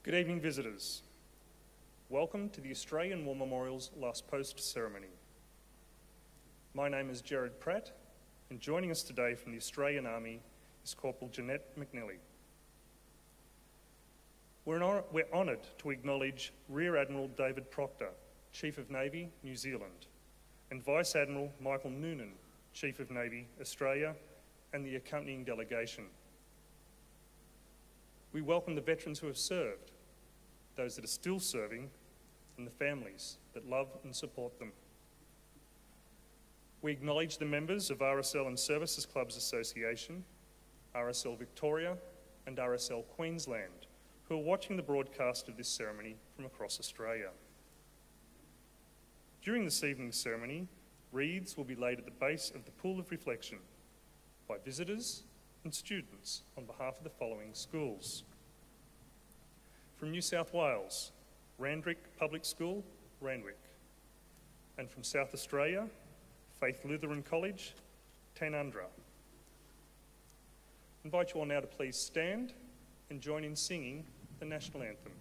Good evening, visitors. Welcome to the Australian War Memorial's Last Post ceremony. My name is Gerard Pratt, and joining us today from the Australian Army is Corporal Jeanette McNally. We're honoured to acknowledge Rear Admiral David Proctor, Chief of Navy, New Zealand, and Vice Admiral Michael Noonan, Chief of Navy, Australia, and the accompanying delegation. We welcome the veterans who have served, those that are still serving, and the families that love and support them. We acknowledge the members of RSL Services Clubs Association, RSL Victoria, and RSL Queensland, who are watching the broadcast of this ceremony from across Australia. During this evening's ceremony, wreaths will be laid at the base of the Pool of Reflection by visitors and students on behalf of the following schools. From New South Wales, Randwick Public School, Randwick. And from South Australia, Faith Lutheran College, Tanundra. I invite you all now to please stand and join in singing the National Anthem.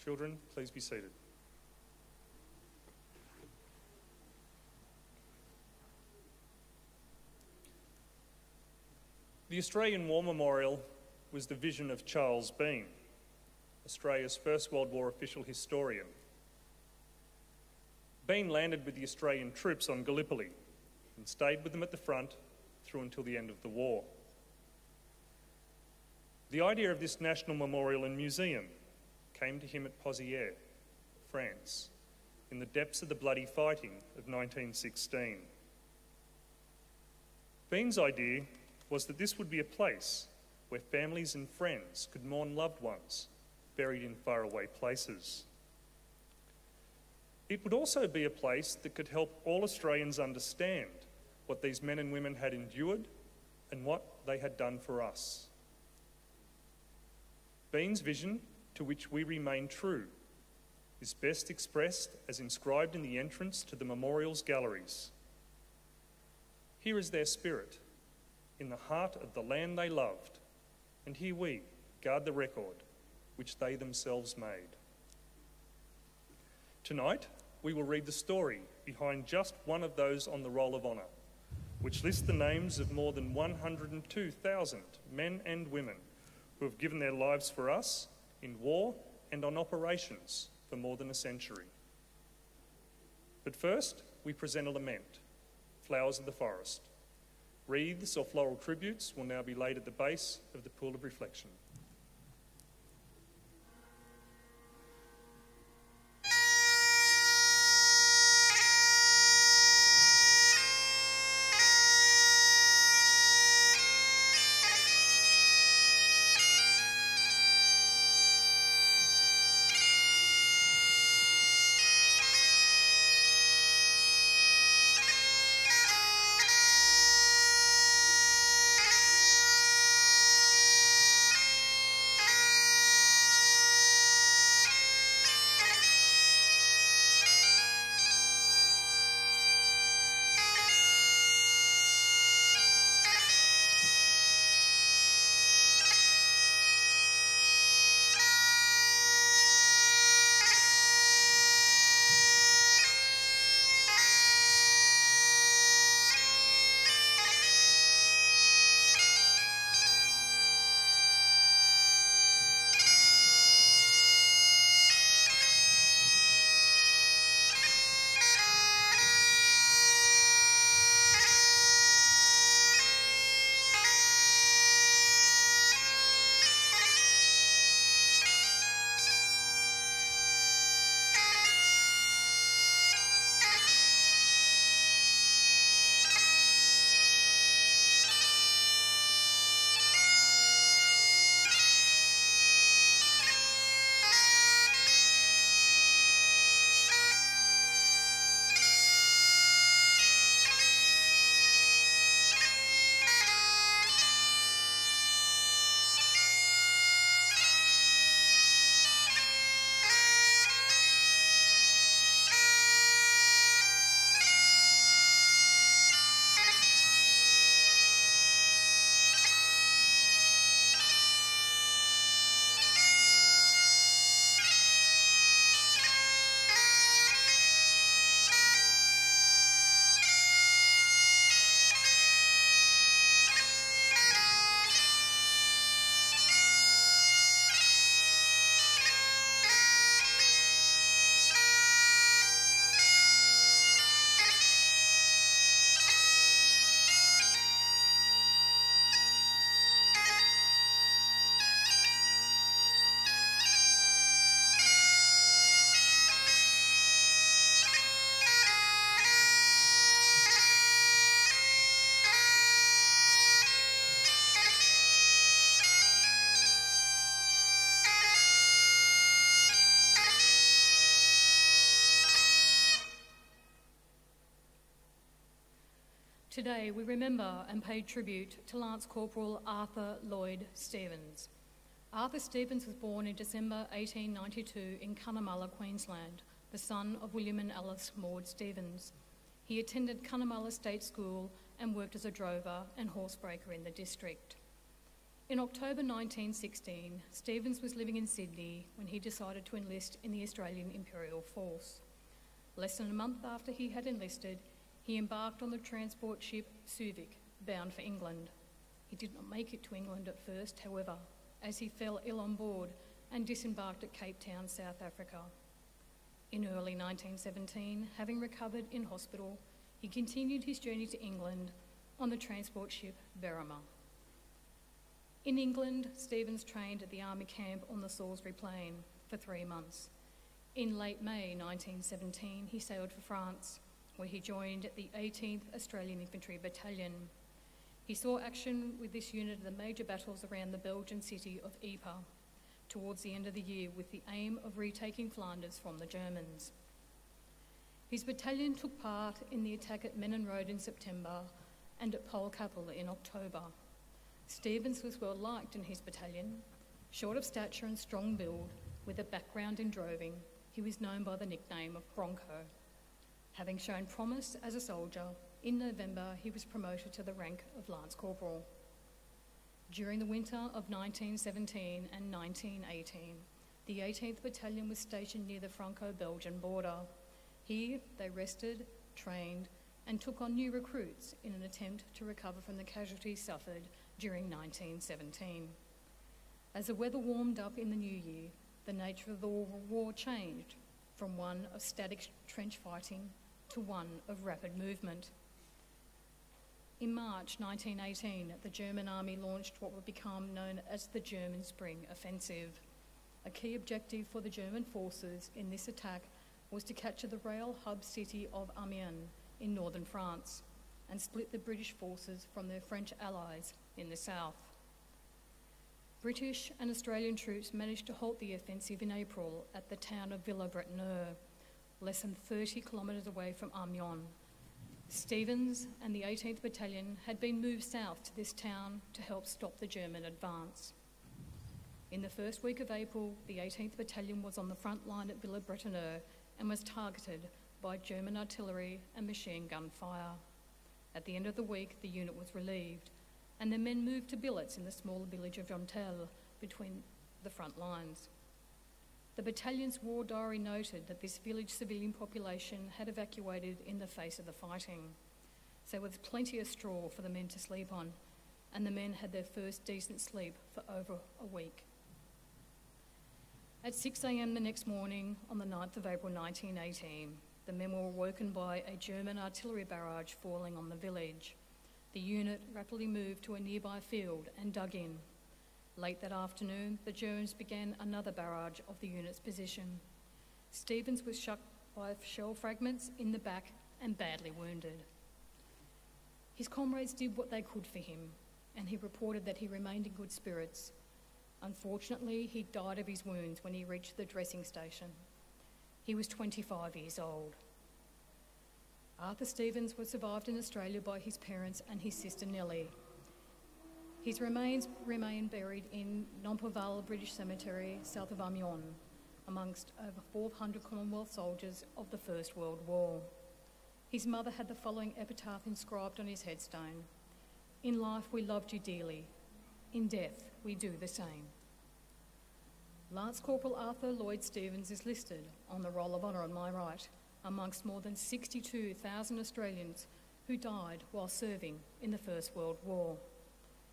Children, please be seated. The Australian War Memorial was the vision of Charles Bean, Australia's First World War official historian. Bean landed with the Australian troops on Gallipoli and stayed with them at the front through until the end of the war. The idea of this national memorial and museum came to him at Pozières, France, in the depths of the bloody fighting of 1916. Bean's idea was that this would be a place where families and friends could mourn loved ones buried in faraway places. It would also be a place that could help all Australians understand what these men and women had endured and what they had done for us. Bean's vision, to which we remain true, is best expressed as inscribed in the entrance to the memorial's galleries. Here is their spirit, in the heart of the land they loved, and here we guard the record which they themselves made. Tonight, we will read the story behind just one of those on the Roll of Honour, which lists the names of more than 102,000 men and women who have given their lives for us in war and on operations for more than a century. But first, we present a lament, Flowers of the Forest. Wreaths or floral tributes will now be laid at the base of the Pool of Reflection. Today we remember and pay tribute to Lance Corporal Arthur Lloyd Stevens. Arthur Stevens was born in December 1892 in Cunnamulla, Queensland, the son of William and Alice Maud Stevens. He attended Cunnamulla State School and worked as a drover and horsebreaker in the district. In October 1916, Stevens was living in Sydney when he decided to enlist in the Australian Imperial Force. Less than a month after he had enlisted, he embarked on the transport ship Subic, bound for England. He did not make it to England at first, however, as he fell ill on board and disembarked at Cape Town, South Africa. In early 1917, having recovered in hospital, he continued his journey to England on the transport ship Berrima. In England, Stevens trained at the army camp on the Salisbury Plain for 3 months. In late May 1917, he sailed for France, where he joined the 18th Australian Infantry Battalion. He saw action with this unit in the major battles around the Belgian city of Ypres towards the end of the year, with the aim of retaking Flanders from the Germans. His battalion took part in the attack at Menin Road in September and at Polkappel in October. Stevens was well liked in his battalion. Short of stature and strong build, with a background in droving, he was known by the nickname of Bronco. Having shown promise as a soldier, in November he was promoted to the rank of Lance Corporal. During the winter of 1917 and 1918, the 18th Battalion was stationed near the Franco-Belgian border. Here they rested, trained, and took on new recruits in an attempt to recover from the casualties suffered during 1917. As the weather warmed up in the new year, the nature of the war changed from one of static trench fighting to one of rapid movement. In March 1918, the German army launched what would become known as the German Spring Offensive. A key objective for the German forces in this attack was to capture the rail hub city of Amiens in northern France and split the British forces from their French allies in the south. British and Australian troops managed to halt the offensive in April at the town of Villers-Bretonneux, less than 30 kilometres away from Amiens. Stevens and the 18th Battalion had been moved south to this town to help stop the German advance. In the first week of April, the 18th Battalion was on the front line at Villers-Bretonneux and was targeted by German artillery and machine gun fire. At the end of the week, the unit was relieved, and the men moved to billets in the smaller village of Jontel between the front lines. The battalion's war diary noted that this village civilian population had evacuated in the face of the fighting, so there was plenty of straw for the men to sleep on, and the men had their first decent sleep for over a week. At 6 a.m. the next morning, on the 9th of April 1918, the men were awoken by a German artillery barrage falling on the village. The unit rapidly moved to a nearby field and dug in. Late that afternoon, the Germans began another barrage of the unit's position. Stevens was struck by shell fragments in the back and badly wounded. His comrades did what they could for him, and he reported that he remained in good spirits. Unfortunately, he died of his wounds when he reached the dressing station. He was 25 years old. Arthur Stevens was survived in Australia by his parents and his sister Nellie. His remains remain buried in Nomperval British Cemetery, south of Amiens, amongst over 400 Commonwealth soldiers of the First World War. His mother had the following epitaph inscribed on his headstone: "In life we loved you dearly. In death we do the same." Lance Corporal Arthur Lloyd Stevens is listed on the Roll of Honour on my right, amongst more than 62,000 Australians who died while serving in the First World War.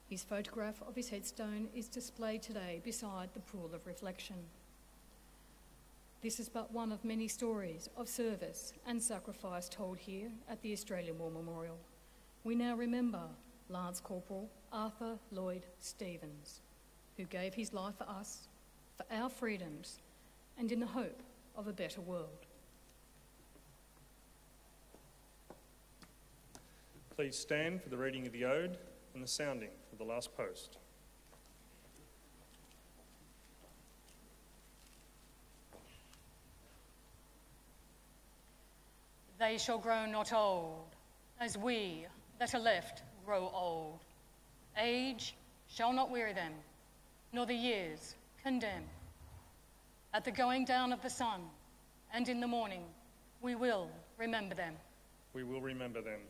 His photograph of his headstone is displayed today beside the pool of reflection. This is but one of many stories of service and sacrifice told here at the Australian War Memorial. We now remember Lance Corporal Arthur Lloyd Stevens, who gave his life for us, for our freedoms, and in the hope of a better world. Please stand for the reading of the ode and the sounding of the last post. They shall grow not old, as we, that are left grow old. Age shall not weary them, nor the years condemn. At the going down of the sun and in the morning, we will remember them. We will remember them.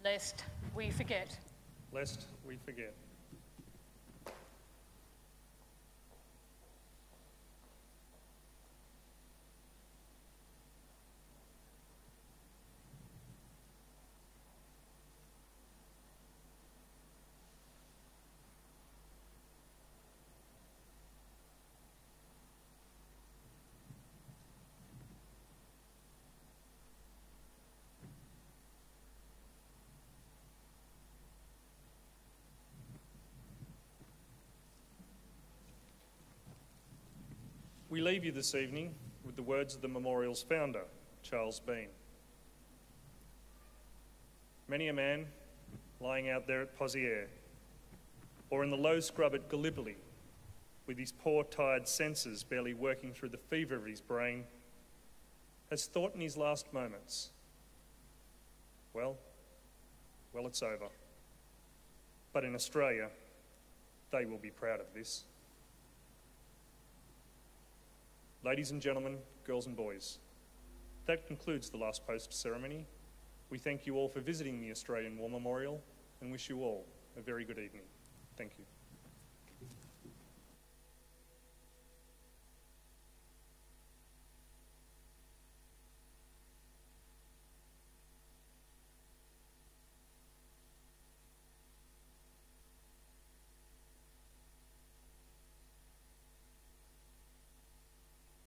Lest we forget. Lest we forget. We leave you this evening with the words of the memorial's founder, Charles Bean. Many a man lying out there at Pozières, or in the low scrub at Gallipoli, with his poor tired senses barely working through the fever of his brain, has thought in his last moments, well, it's over. But in Australia, they will be proud of this. Ladies and gentlemen, girls and boys, that concludes the last post ceremony. We thank you all for visiting the Australian War Memorial and wish you all a very good evening. Thank you.